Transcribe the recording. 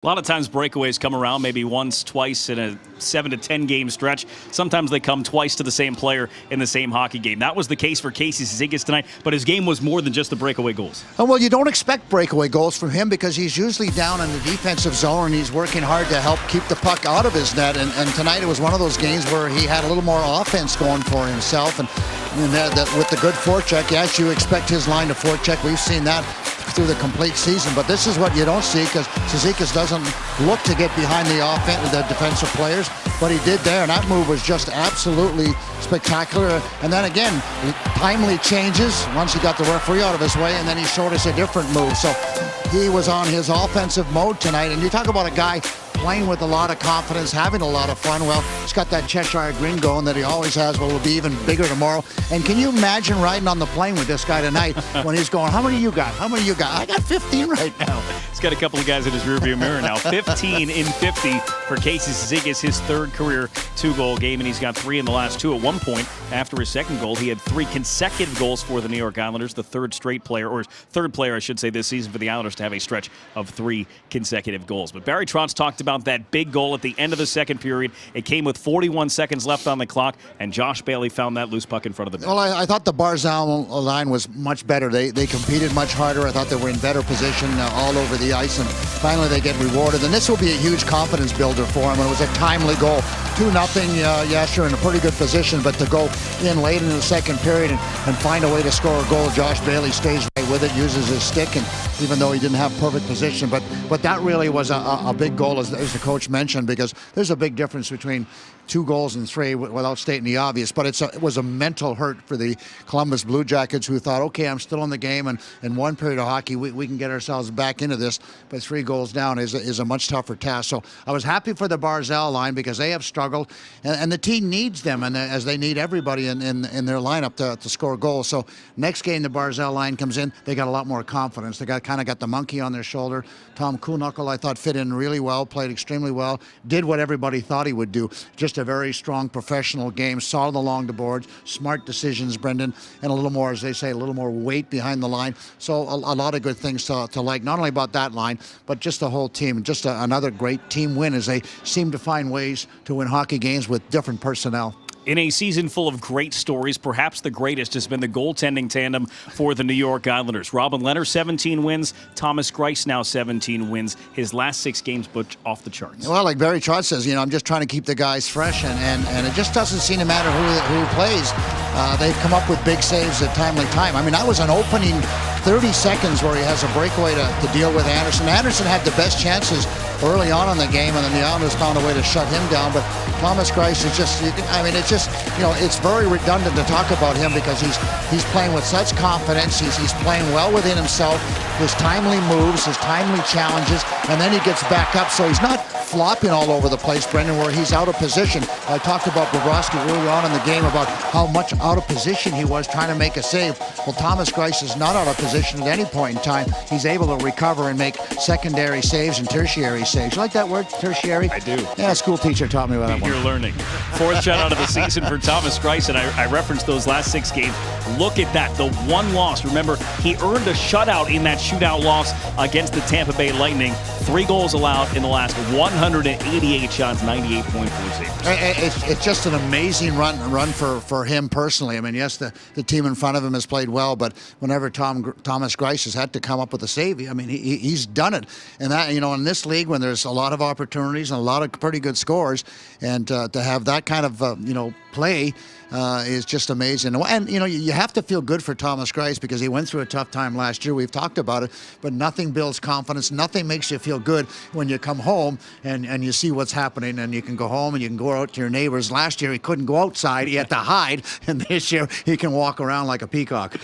A lot of times breakaways come around maybe once, twice in a 7 to 10 game stretch. Sometimes they come twice to the same player in the same hockey game. That was the case for Casey Cizikas tonight, but his game was more than just the breakaway goals. Oh, well, you don't expect breakaway goals from him because he's usually down in the defensive zone and he's working hard to help keep the puck out of his net. And tonight it was one of those games where he had a little more offense going for himself. And that with the good forecheck, yes, you expect his line to forecheck. We've seen that through the complete season, but this is what you don't see because Cizikas doesn't look to get behind the defensive players, but he did there, and that move was just absolutely spectacular. And then again, timely changes once he got the referee out of his way, and then he showed us a different move. So he was on his offensive mode tonight, and you talk about a guy playing with a lot of confidence, having a lot of fun. Well, he's got that Cheshire grin going that he always has. Well, it'll be even bigger tomorrow. And can you imagine riding on the plane with this guy tonight when he's going, how many you got? How many you got? I got 15 right now. He's got a couple of guys in his rearview mirror now. 15 in 50 for Casey Cizikas, his third career 2-goal game, and he's got 3 in the last 2. At one point, after his second goal, he had 3 consecutive goals for the New York Islanders, the third player, I should say, this season for the Islanders to have a stretch of 3 consecutive goals. But Barry Trotz talked about that big goal at the end of the second period. It came with 41 seconds left on the clock, and Josh Bailey found that loose puck in front of the net. Well, I thought the Barzal line was much better. They competed much harder. I thought they were in better position all over the ice, and finally they get rewarded. And this will be a huge confidence builder for him. And it was a timely goal. 2-0, yes, you're in a pretty good position, but to go in late in the second period and find a way to score a goal, Josh Bailey stays right with it, uses his stick, and even though he didn't have perfect position, but that really was a big goal, as the coach mentioned, because there's a big difference between 2 goals and 3 without stating the obvious. But it was a mental hurt for the Columbus Blue Jackets, who thought, okay, I'm still in the game, and in one period of hockey we can get ourselves back into this, but 3 goals down is a much tougher task. So I was happy for the Barzal line because they have struggled, and the team needs them, and as they need everybody in their lineup to score goals. So next game the Barzal line comes in, they got a lot more confidence. They kind of got the monkey on their shoulder. Tom Kuhnhackl, I thought, fit in really well, played extremely well, did what everybody thought he would do. Just a very strong professional game, solid along the boards, smart decisions, Brendan, and a little more, as they say, a little more weight behind the line. So a lot of good things to like, not only about that line, but just the whole team. Just another great team win as they seem to find ways to win hockey games with different personnel. In a season full of great stories, perhaps the greatest has been the goaltending tandem for the New York Islanders. Robin Lehner, 17 wins. Thomas Greiss now 17 wins. His last 6 games, Butch, off the charts. Well, like Barry Trotz says, I'm just trying to keep the guys fresh, and it just doesn't seem to matter who plays. They've come up with big saves at timely time. I mean, that was an opening 30 seconds where he has a breakaway to deal with Anderson. Anderson had the best chances early on in the game, and then the Islanders found a way to shut him down. But Thomas Greiss is just, it's very redundant to talk about him because he's playing with such confidence. He's playing well within himself. His timely moves, his timely challenges, and then he gets back up. So he's not flopping all over the place, Brendan, where he's out of position. I talked about Bobrovsky early on in the game about how much out of position he was trying to make a save. Well, Thomas Greiss is not out of position at any point in time. He's able to recover and make secondary saves and tertiary saves. You like that word, tertiary? I do. Yeah, a school teacher taught me about that one. You're learning. 4th shutout of the season for Thomas Greiss, and I referenced those last 6 games. Look at that, the one loss. Remember, he earned a shutout in that shootout loss against the Tampa Bay Lightning. 3 goals allowed in the last 188 shots, 98.4 saves. It's just an amazing run for him personally. I mean, yes, the team in front of him has played well, but whenever Thomas Greiss has had to come up with a save, I mean, he's done it. And that, in this league, when there's a lot of opportunities and a lot of pretty good scores, and to have that kind of play is just amazing. And you have to feel good for Thomas Greiss because he went through a tough time last year. We've talked about it, but nothing builds confidence. Nothing makes you feel good when you come home and you see what's happening, and you can go home and you can go out to your neighbors. Last year he couldn't go outside; he had to hide, and this year he can walk around like a peacock.